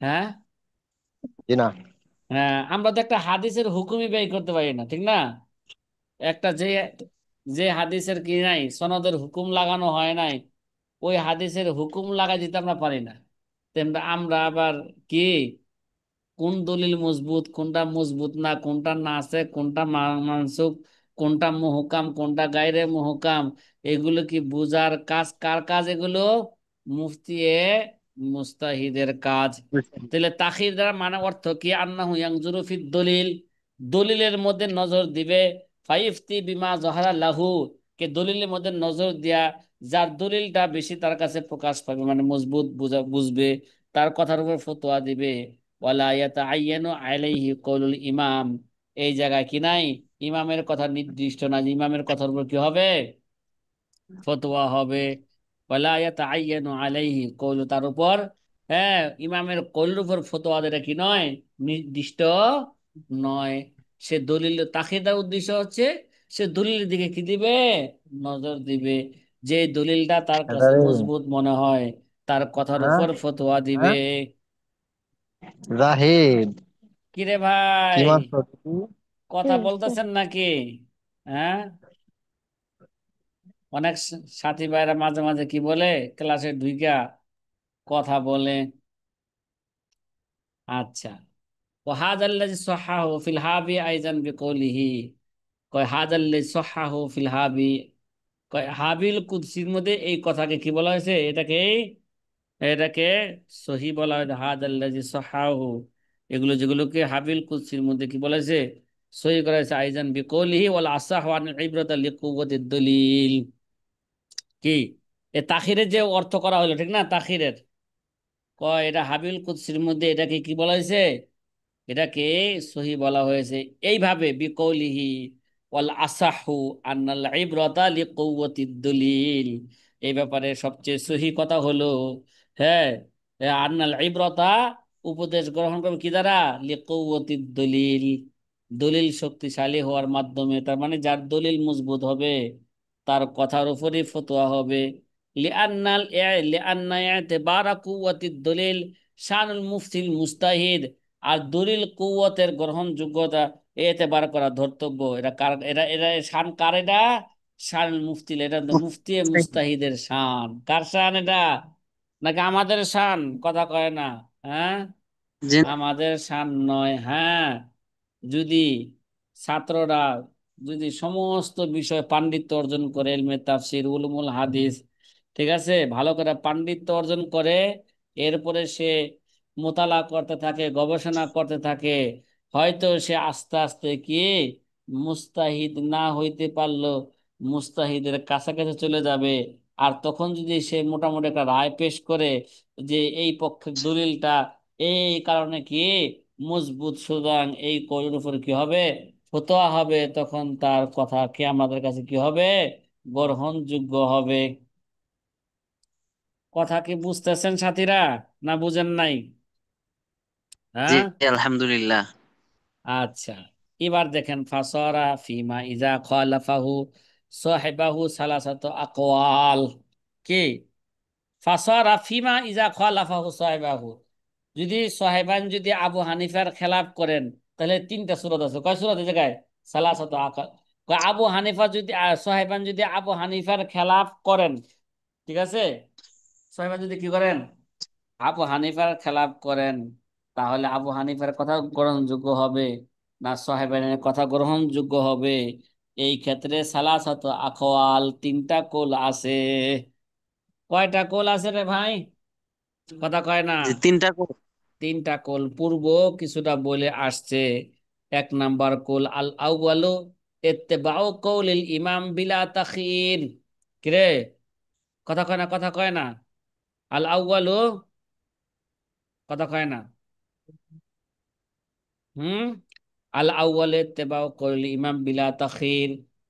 হ্যাঁ, জি না। হ্যাঁ, আমরা তো একটা হাদিসের হুকুমই বের করতে পারি না, ঠিক না? একটা যে যে হাদিসের কি নাই সনদের হুকুম লাগানো হয় নাই, ওই হাদিসের হুকুম লাগাই দিতে আমরা পারি না। তেমনি আমরা আবার কি কোন দলিল মজবুত কোনটা মজবুত না, কোনটা না আছে কোনটা মানসুখ, কোনটা মুহকাম কোনটা গায়রে মুহকাম, এগুলো কি বুঝার কাজ কার কাজ? এগুলো মুফতি মুস্তাহিদের কাজ। তাহলে তাখির দ্বারা মানে অর্থ কি? আন্নাহু ইয়ানজুরু ফিদ দলিল, দলিলের মধ্যে নজর দিবে। ফাইফতি বিমা জহারা লাহু, কে দলিলের মধ্যে নজর দিয়া যার দলিলটা বেশি তার কাছে প্রকাশ পাবে, মানে মজবুত বুঝবে, তার কথার উপর ফতোয়া দিবে। ওয়ালা ইয়াতাআইয়ানু আলাইহি কওলুল ইমাম, এই জায়গায় কি নাই ইমামের কথা নির্দিষ্ট না যে ইমামের কথার উপর কি হবে ফতোয়া হবে। ওয়ালা ইয়াতাআইয়ানু আলাইহি কওলু, তার উপর, হ্যাঁ, ইমামের কওলের উপর ফতোয়া দেওয়া কি নয়, নির্দিষ্ট নয়। সে দলিল তাখিদার উদ্দেশ্য হচ্ছে সে দলিলের দিকে কি দিবে? নজর দিবে। যে দলিলটা তার কাছে আরে মজবুত মনে হয় তার কথার হ্যাঁ উপর ফতোয়া দিবে। হ্যাঁ জাহিদ, কিরে কি ভাই, মানছো তুমি? কথা বলতেছেন নাকি? হ্যাঁ, অনেক সাথী ভাইরা মাঝে মাঝে কি বলে, ক্লাসে ঢুইকা কথা বলে। আচ্ছা, ও হাদাল্লাজি সাহাহু ফিল হাবি আইজান বিকৌলিহি, কয় হাদাল্লাজি সাহাহু ফিল হাবি, কয় হাবিল কুদসির মধ্যে এই কথাকে কি বলা হয়েছে? এটাকে এটাকে সহি বলা হয়, হাদাল্লাজি সাহাহু। এগুলো যেগুলোকে হাবিল কুদসির মধ্যে কি বলেছে, সহি করা হয়েছে, আইজান বিকৌলিহি ওয়াল আসাহু আন ইবরাতা লিকুওয়াতিদ দলিল। কি এ তাখিরের যে অর্থ করা হলো, ঠিক না, তাখিরের কয় এটা হাবিল কুদসির মধ্যে এটাকে কি বলা হয়েছে, এটাকে সহি বলা হয়েছে এইভাবে, বিকৌলিহি ওয়াল আসাহু আন্নাল ইবরাতা লিকুওয়াতিদ দলিল। এই ব্যাপারে সবচেয়ে সহি কথা হলো, হ্যাঁ, আন্নাল ইবরাতা, উপদেশ গ্রহণ করবে কি দ্বারা, লিকুওয়াতিদ দলিল, দলিল শক্তিশালী হওয়ার মাধ্যমে, তার মানে যার দলিল মজবুত হবে তার কথার উপরই ফতোয়া হবে। লিআন্না ইতিবারা কুওয়াতিদ দলিল শানুল মুফতিল মুস্তাহিদ। আর দলিল কুওয়াতের গ্রহণযোগ্যতা এতেবার করা ধর্তব্য, এটা কার, এরা শান কার, এটা শান মুফতিল, এটা তো মুফতি মুস্তাহিদের শান। কার শান এটা, নাকি আমাদের শান? কথা কয় না, হ্যাঁ, জি আমাদের শান নয়। হ্যাঁ, যদি ছাত্ররা যদি সমস্ত বিষয় পাণ্ডিত্য অর্জন করে, ইলমে তাফসির, উলুমুল হাদিস, ঠিক আছে, ভালো করে পাণ্ডিত্য অর্জন করে, এরপরে সে মোতালা করতে থাকে, গবেষণা করতে থাকে, হয়তো সে আস্তে আস্তে কি মুস্তাহিদ না হইতে পারলো, মুস্তাহিদের কাছাকাছি চলে যাবে। আর তখন যদি সে মোটামুটি একটা রায় পেশ করে যে এই পক্ষের দলিলটা এই কারণে কি মজবুত, সুতরাং এই কৌলের উপর কি হবে, ফতোয়া হবে, তখন তার কথা কি আমাদের কাছে কি হবে, গ্রহণযোগ্য হবে। কথা কি বুঝতেছেন সাথীরা, না বুঝেন নাই? জি, হ্যাঁ, আলহামদুলিল্লাহ। আচ্ছা, এবার দেখেন, ফাসরা ফিমা ইজা খালাফাহু সাহিবাহু সালাসাতু আকওয়াল। কি ফাসরা ফিমা ইজা খালাফাহু সাহিবাহু, যদি সাহেবান যদি আবু হানিফার খেলাফ করেন, তাহলে তিনটা সূরত আছে। কয় সূরত এই জায়গায়? সালাসাতু আকওয়াল। কয় আবু হানিফা যদি সাহেবান যদি আবু হানিফার খেলাফ করেন, ঠিক আছে, সাহেবান যদি কি করেন, আবু হানিফার খেলাফ করেন, তাহলে আবু হানিফার কথা গ্রহণযোগ্য হবে না সাহেবানের কথা গ্রহণযোগ্য হবে? এই ক্ষেত্রে সালাসাতু আকওয়াল, তিনটা কোল আছে। কয়টা কোল আছে রে ভাই? কথা কয় না। যে তিনটা তিনটা কোল পূর্ব কিছুটা বলে আসছে। এক নাম্বার কোল, আল আউয়ালু ইত্তিবাউ কওলিল ইমাম বিলা তাখির। কিরে, কথা কয় না, কথা কয় না, আল আউয়ালু, কথা কয় না, হুম, আল আউয়ালে তেবাও করল ইমাম বিলা তাখির।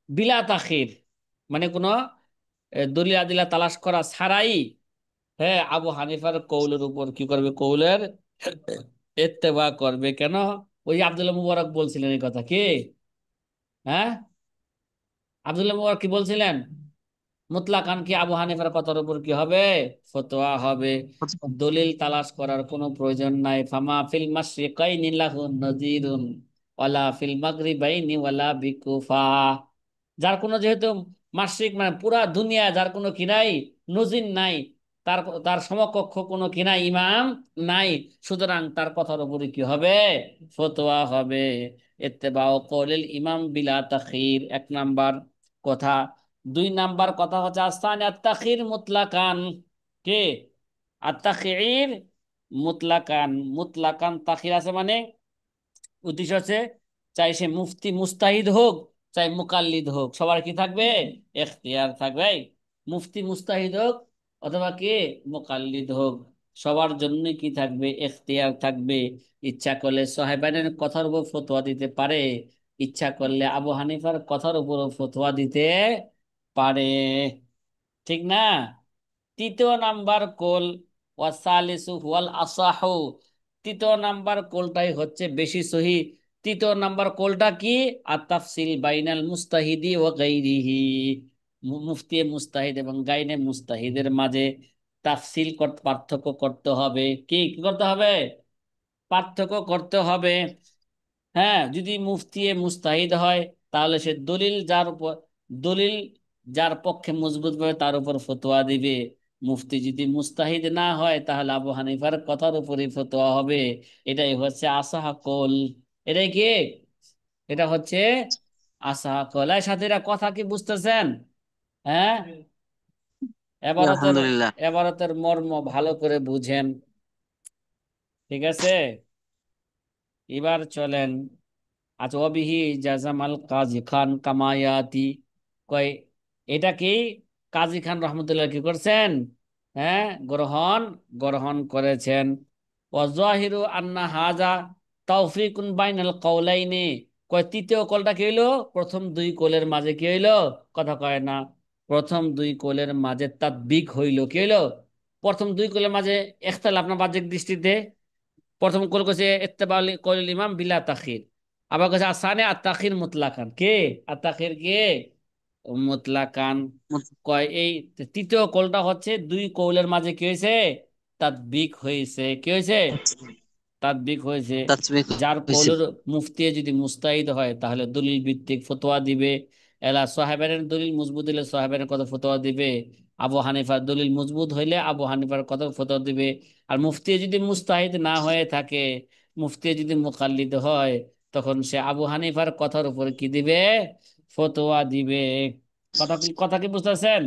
বিলা তাখির মানে কোনো দলিল আদিলা তালাশ করা ছাড়াই, হ্যাঁ, আবু হানিফার কৌলের উপর কি করবে, কৌলের ইত্তেবা করবে। কেন? ওই আব্দুল্লাহ মুবারক বলছিলেন এই কথা, কি, হ্যাঁ, আব্দুল্লাহ মুবারক কি বলছিলেন, মুতলাকান কি আবু হানিফার কথার উপর কি হবে, ফতোয়া হবে, দলিল তালাশ করার কোনো প্রয়োজন নাই। ফামা ফিল মাশরিকাইনি লাহু নজিরুন ওয়ালা ফিল মাগরিবাইনি ওয়ালা বিকুফা। যার কোনো, যেহেতু মাশরিক মানে পুরা দুনিয়া, যার কোনো কি নাই, নজির নাই, তার তার সমকক্ষ কোনো কি নাই, ইমাম নাই, সুতরাং তার কথার উপরে কি হবে, ফতোয়া হবে। ইত্তেবাউ কওলিল ইমাম বিলা তাখির, এক নাম্বার কথা। দুই নাম্বার কথা হচ্ছে আস্তান আত্তাখির মুতলাকান। কে? আত্তাখির মুতলাকান, মুতলাকান তাখির আছে মানে উদ্দেশ্য হচ্ছে, চাই সে মুফতি মুস্তাহিদ হোক, চাই মুকাল্লিদ হোক, সবার কি থাকবে, এখতিয়ার থাকবে। মুফতি মুস্তাহিদ হোক অথবা কি মুকাল্লিদ হোক, সবার জন্য কি থাকবে, এখতিয়ার থাকবে। ইচ্ছা করলে সাহেবানের কথার উপর ফতোয়া দিতে পারে, ইচ্ছা করলে আবু হানিফার কথার উপর ফতোয়া দিতে পারে, ঠিক না? তৃতীয় নাম্বার কোল, ওয়াসালিসু হুয়াল আসাহু, তৃতীয় নাম্বার কোলটাই হচ্ছে বেশি সহি। তৃতীয় নাম্বার কোলটা কি, আর তাফসিল বাইনাল মুস্তাহিদি ও গাইরিহি, মুফতি মুস্তাহিদ এবং গাইনে মুস্তাহিদের মাঝে তাফসিল করতে, পার্থক্য করতে হবে। কি কি করতে হবে, পার্থক্য করতে হবে। হ্যাঁ, যদি মুফতি মুস্তাহিদ হয়, তাহলে সে দলিল যার উপর, দলিল যার পক্ষে মজবুত হবে তার উপর ফতোয়া দিবে। মুফতি যদি মুস্তাহিদ না হয়, তাহলে আবু হানিফার কথার উপরই ফতোয়া হবে। এটাই হচ্ছে আসাহাকল। এটাই কি, এটা হচ্ছে আসাহাকল। এই সাথীরা কথা কি বুঝতেছেন? হ্যাঁ, জি, এবারতের আলহামদুলিল্লাহ। এবারতের মর্ম ভালো করে বুঝেন। ঠিক আছে, এবার চলেন। আচ্ছা, অবিহি জাজামাল কাজী খান কামায়াতি, কয় এটা কি কাজী খান রহমতুল্লাহ কি করছেন? হ্যাঁ, গ্রহণ গ্রহণ করেছেন। ওয়াজাহিরু আন্না হাজা তাওফিকুন বাইনাল কওলাইনি, কয় তৃতীয় কলটা কি হইলো? প্রথম দুই কোলের মাঝে কি হইলো? কথা কয় না। প্রথম দুই কোলের মাঝে তাতবিক হইল, কি হইলো? প্রথম দুই কোলের মাঝে ইখতিলাফ না বাহ্যিক দৃষ্টিতে। প্রথম কোল কইছে ইত্তেবাউল কওলিল ইমাম বিলা তাখির, আবার কইছে আসানে আত তাখির মুতলাকান, কে আত তাখির কে মুতলাকান। কয় এই তৃতীয় কলটা হচ্ছে দুই কৌলের মাঝে কি হয়েছে? তাতবিক হয়েছে। কি হয়েছে? তাতবিক হয়েছে। তাসবিহ যার হইছে। কৌলের মুফতি যদি মুস্তাহিদ হয় তাহলে দলিল ভিত্তিক ফতোয়া দিবে। এলা সাহেবের দলিল মজবুত হইলে সাহেবের কত ফতোয়া দিবে। আবু হানিফার দলিল মজবুত হইলে আবু হানিফার কত ফতোয়া দিবে। আর মুফতি যদি মুস্তাহিদ না হয়ে থাকে, মুফতি যদি মুকাল্লিদ হয়, তখন সে আবু হানিফার কথার উপর কি দিবে? ফতোয়া দিবে। কথা কি বুঝতেছেন?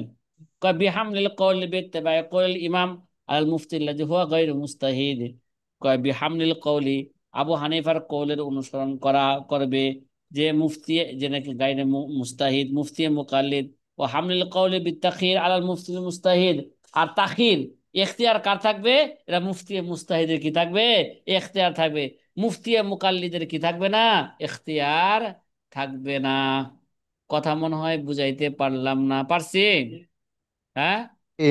কয় বিহামলিল কওল বিত্তিবাই কওল ইমাম আল মুফতি আল্লাযী হুয়া গায়রু মুস্তাহিদ, কয় বিহামলিল কওলি, আবু হানিফার কওলের অনুসরণ করবে যে মুফতি, যে নাকি গায়রে মুস্তাহিদ, মুফতি মুকাল্লিদ। ও হামলিল কওলি বিত্তাখির আলাল মুফতি মুস্তাহিদ। আর তাখির এখতিয়ার কার থাকবে? এটা মুফতি মুস্তাহিদের কি থাকবে? এখতিয়ার থাকবে। মুফতি মুকাল্লিদের কি থাকবে না? এখতিয়ার থাকবে না। কথা মনে হয় বুঝাইতে পারলাম না, পারছি? হ্যাঁ, জি।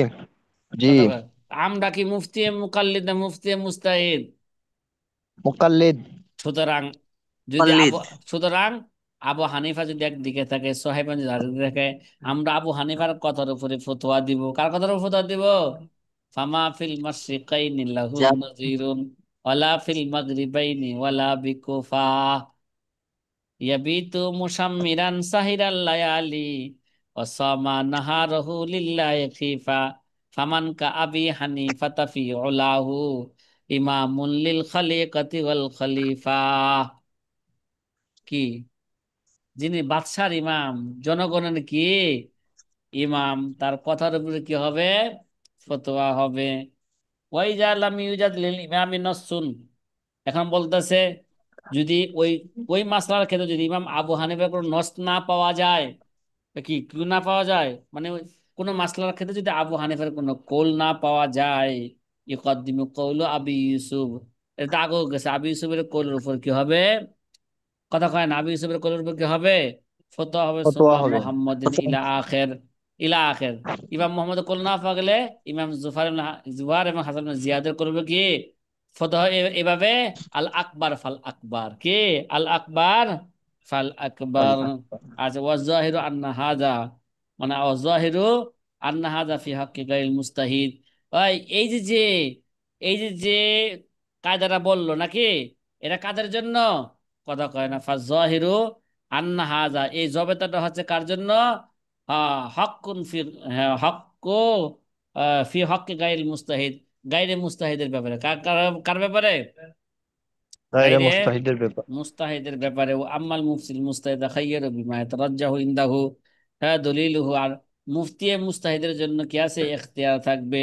জি। কথা বল। আমরা কি মুফতি মুকাল্লিদ না মুফতি মুস্তাহিদ? মুকাল্লিদ। সুতরাং যদি মুকাল্লিদ। সুতরাং আবু হানিফা যদি একদিকে থাকে, সোহেবান যদি আরেকদিকে থাকে, আমরা আবু হানিফার কথার উপরে ফতোয়া দিব। কার কথার উপর ফতোয়া দিব? ফামা ফিল মাশরিকাইনি লাহু যা নাযিরুন ওয়ালা ফিল মাগরিবাইনি ওয়ালা বিকুফা ইয়াবিতু মুশাম্মিরান সাহিরাল লায়ালি ওয়াসামা নাহারহু লিল্লাহি খিফা ফামান কা আবি হানিফাতা ফি উলাহু ইমামুল লিল খালিকাতি ওয়াল খলিফা। কি, যিনি বাদশার ইমাম, জনগণের কি ইমাম, তার কথার উপরে কি হবে? ফতোয়া হবে। ওয়াইজা লাম ইউজাদ লিল ইমামি নাসসুন, এখন বলতেছে যদি ওই ওই মাসলার ক্ষেত্রে যদি ইমাম আবু হানিফার কোনো নস না পাওয়া যায়, তো কি কি না পাওয়া যায়, মানে কোনো মাসলার ক্ষেত্রে যদি আবু হানিফার কোনো কৌল না পাওয়া যায়, ইকদ্দিমু কৌলু আবি ইউসুফ, এটা তো আগেও গেছে, আবি ইউসুফের কৌলের উপর কি হবে? কথা কয় না, আবি ইউসুফের কৌলের উপর কি হবে? ফতোয়া হবে। ফতোয়া সুম্মা হবে। মুহাম্মাদিন ইলা আখির, ইলা আখির। ইমাম মোহাম্মদ কোল না পাওয়া গেলে ইমাম জুফার এবং হাসান ইবনে জিয়াদের করবে কি? ফতোয়া এভাবে, আল আকবার ফাল আকবার, কি আল আকবার ফাল আকবার। আচ্ছা, ওয়াজাহিরু আন্না হাজা, মানে ওয়াজাহিরু আন্না হাজা ফি হাক্কি গায়রিল মুস্তাহিদ। ওই এই যে কায়দাটা বললো নাকি, এটা কাদের জন্য? কথা কয় না। ফাজাহিরু আন্না হাজা, এই জবেতাটা হচ্ছে কার জন্য? হকুন ফি, হ্যাঁ হক্কু ফি হক্কি গাইল মুস্তাহিদ, গাইরে মুস্তাহিদের ব্যাপারে। কার কার কার ব্যাপারে? গায়রে গাইরে মুস্তাহিদের ব্যাপার। মুস্তাহিদের ব্যাপারে। ও আম্মাল মুফসিল মুস্তাহিদ খাইয়ারু বিমা ইয়াতারাজ্জাহু ইনদাহু, হ্যাঁ দলিলুহু। আর মুফতি মুস্তাহিদের জন্য কি আছে? এখতিয়ার থাকবে।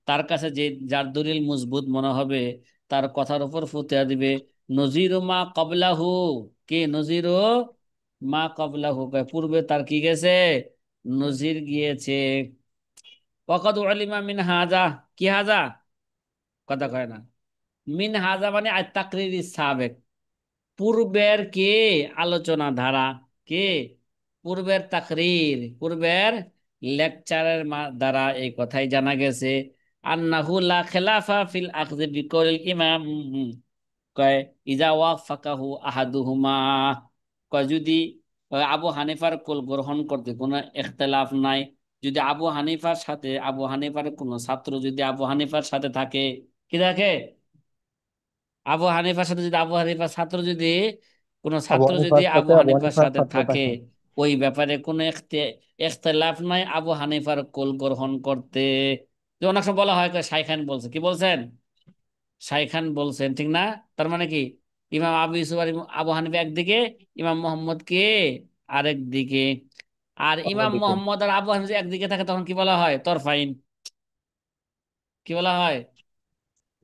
তার কাছে যে যার দলিল মজবুত মনে হবে তার কথার উপর ফতোয়া দিবে। নজিরু মা ক্বাবলাহু, কি নজিরু মা ক্বাবলাহু, পূর্বে তার কি গেছে? নজির গিয়েছে। ওয়াকাদ উলিমা মিন হাজা, কি হাজা? কথা কয় না। মিন হাজা মানে আত তাকরিরি সাবেক, পূর্বের কি আলোচনা ধারা, কি পূর্বের তাকরির, পূর্বের লেকচারের দ্বারা এই কথাই জানা গেছে। আন্নাহু লা খিলাফা ফিল আখযি বিকৌলিল ইমাম, কয় ইজা ওয়াফাকাহু আহাদুহুমা, কয় যদি আবু হানিফার কোল গ্রহণ করতে কোনো ইখতিলাফ নাই, যদি আবু হানিফার কোনো ছাত্র যদি আবু হানিফার সাথে থাকে, কি থাকে? আবু হানিফার সাথে যদি আবু হানিফার ছাত্র যদি কোন আবু ছাত্র যদি হানিফার আবু সাথে আবু হানিফার হানিফার সাথে ছাত্র থাকে, থাকে। ওই ব্যাপারে কোনো ইখতিলাফ নাই আবু হানিফার কোল গ্রহণ করতে। যে অনেক সময় বলা হয় শাইখান বলছে, কি বলছেন? শাইখান বলছেন, ঠিক না? তার মানে কি, ইমাম আবু ইউসুফ আর আবু হানিফা একদিকে, ইমাম মোহাম্মদ কে আরেক দিকে। আর ইমাম অন্যদিকে। মোহাম্মদ আর আবু হানিফা একদিকে থাকে তখন কি বলা হয়? তরফাইন। কি বলা হয়?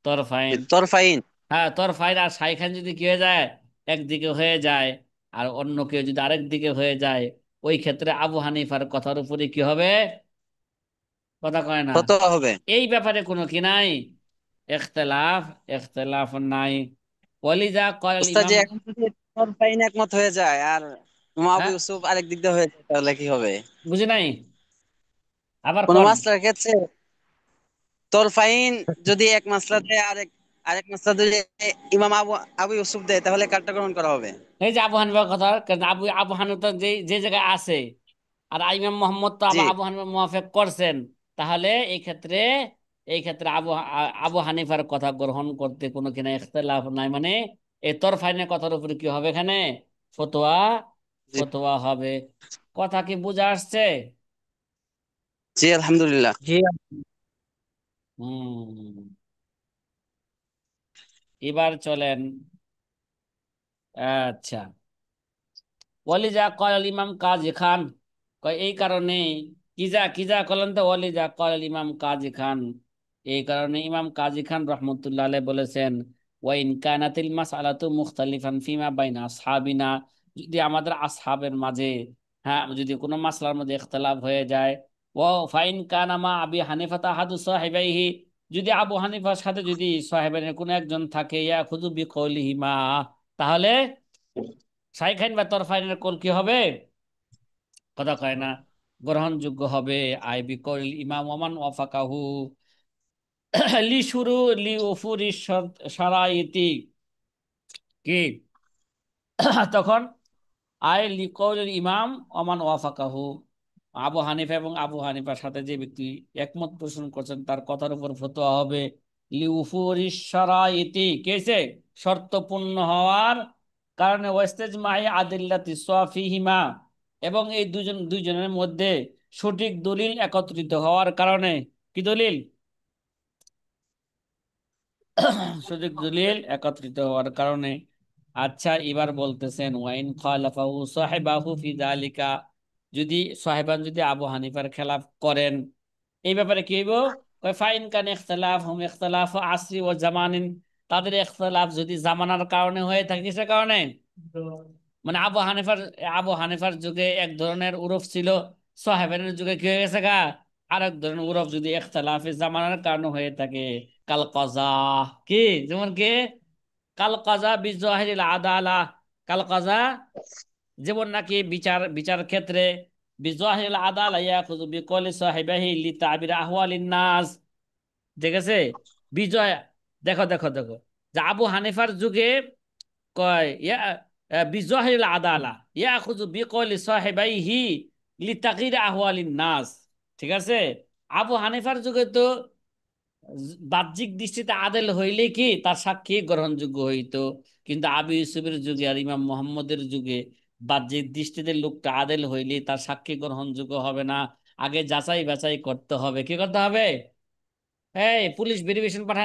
তরফাইন। তরফাইন। হ্যাঁ, তরফাইন আর শাইখান যদি কি হয়ে যায়, একদিকে হয়ে যায়, আর অন্য কেউ যদি আরেক দিকে হয়ে যায়, ওই ক্ষেত্রে আবু হানিফার কথার উপরে কি হবে? কথা কয় না। ফতোয়া হবে। এই ব্যাপারে কোনো কি নাই, ইখতিলাফ। ইখতিলাফ নাই। ওয়ালিজা কল উস্তাদ ইমাম। যে এখন যদি তরফাইন একমত হয়ে যায় আর ইমাম আবু হ্যাঁ, ইউসুফ আরেক দিক দিয়ে হয়ে যায় তাহলে কি হবে? বুঝি নাই, আবার কোন কোন। মাসলার ক্ষেত্রে তরফাইন যদি এক মাসলা দেয় আরেক আরেক মাসলা যদি ইমাম আবু আবু ইউসুফ দেয় তাহলে কারটা গ্রহণ করা হবে? এই যে আবু হানিফার কথা, কারণ আবু আবু হানিফা যে যে জায়গায় আছে, আর ইমাম মোহাম্মদ তো জি। আবার আবু হানিফা মুওয়াফেক করছেন, তাহলে এই ক্ষেত্রে আবু হানিফার কথা গ্রহণ করতে কোনো কিনা ইখতিলাফ নাই, মানে এই তরফাইনের কথার উপরে কি হবে এখানে? ফতোয়া। জি। ফতোয়া হবে। কথা কি বুঝা আসছে? জি আলহামদুলিল্লাহ। জি। হুম। এবার চলেন। আচ্ছা। ওয়ালিজা কল ইমাম কাজী খান, কয় এই কারণে। কিজা কিজা কলেন তো, ওয়ালিজা কল ইমাম কাজী খান, এই কারণে ইমাম কাজী খান রহমতুল্লাহ আলাইহি বলেছেন, ওয়াইন কানাতিল মাসআলাতু মুখতালিফান ফিমা বাইনা আসহাবিনা, যদি আমাদের আসহাবের মাঝে, হ্যাঁ, যদি কোনো মাসলার মধ্যে ইখতিলাফ হয়ে যায়, ও ফাইন কানা মা আবি হানিফা তাহাদু সাহিবাইহি, যদি আবু হানিফার সাথে যদি সাহেবের কোনো একজন থাকে, ইয়া খুযু বিকৌলিহিমা, তাহলে শাইখাইন বা তরফাইনের কোল কি হবে? কথা কয় না, গ্রহণযোগ্য হবে। আই বিকল ইমাম ওমান ওয়াফাকাহু লি শুরু লি উফুরি শারাইতি, কি তখন আই লিকৌল ইমাম ওমান ওয়াফাকাহু, আবু হানিফা এবং আবু হানিফার সাথে যে ব্যক্তি একমত পোষণ করছেন তার কথার উপর ফতোয়া হবে লি উফুরি শারাইতি, কি হয়েছে? শর্ত পূর্ণ হওয়ার কারণে, ওয়াস্তেজমাই আদিল্লাতি সাফিহিমা, এবং এই দুইজনের মধ্যে সঠিক দলিল একত্রিত হওয়ার কারণে। কি দলিল? সঠিক দলিল একত্রিত হওয়ার কারণে। আচ্ছা, এবার বলতেছেন ওয়াইন খালাফাহু সাহিবাহু ফি যালিকা, যদি সাহেবান যদি আবু হানিফার খেলাফ করেন, এই ব্যাপারে কি হইব? কয় ফাইন কান ইখতিলাফ হুম ইখতিলাফ আসরি ও জামানিন, তাদের ইখতিলাফ যদি জামানার কারণে হয়ে থাকে, কিসের কারণে? মানে আবু হানিফার যুগে এক ধরনের উরফ ছিল, সাহেবের যুগে কি হয়ে গেছে গা, আরেক ধরনের উরফ যদি ইখতিলাফে জামানার কারণে হয়ে থাকে। কাল কাজা, কি যেমন কি? কাল কাজা বিজাহিরিল আদালা, কাল কাজা, যেমন নাকি বিচার বিচার ক্ষেত্রে, বিজাহিরিল আদালা ইয়াখুযু বিকওলি সাহিবিহি লিতাবির আহওয়ালিন নাস, ঠিক আছে? বিজয়, দেখো দেখো দেখো, যে আবু হানিফার যুগে কয় ইয়া বিজাহিরিল আদালা ইয়াখুযু বিকওলি সাহিবিহি লিতাগয়ির আহওয়ালিন নাস, ঠিক আছে? আবু হানিফার যুগে তো বাহ্যিক দৃষ্টিতে আদেল হইলে কি তার সাক্ষী গ্রহণযোগ্য হইতো, কিন্তু আবু ইউসুফের যুগে আর ইমাম মোহাম্মদের যুগে বাহ্যিক দৃষ্টিতে লোকটা আদেল হইলে তার সাক্ষী গ্রহণযোগ্য হবে না। আগে যাচাই বাছাই করতে হবে। কি করতে হবে? এই পুলিশ ভেরিফিকেশন পাঠায়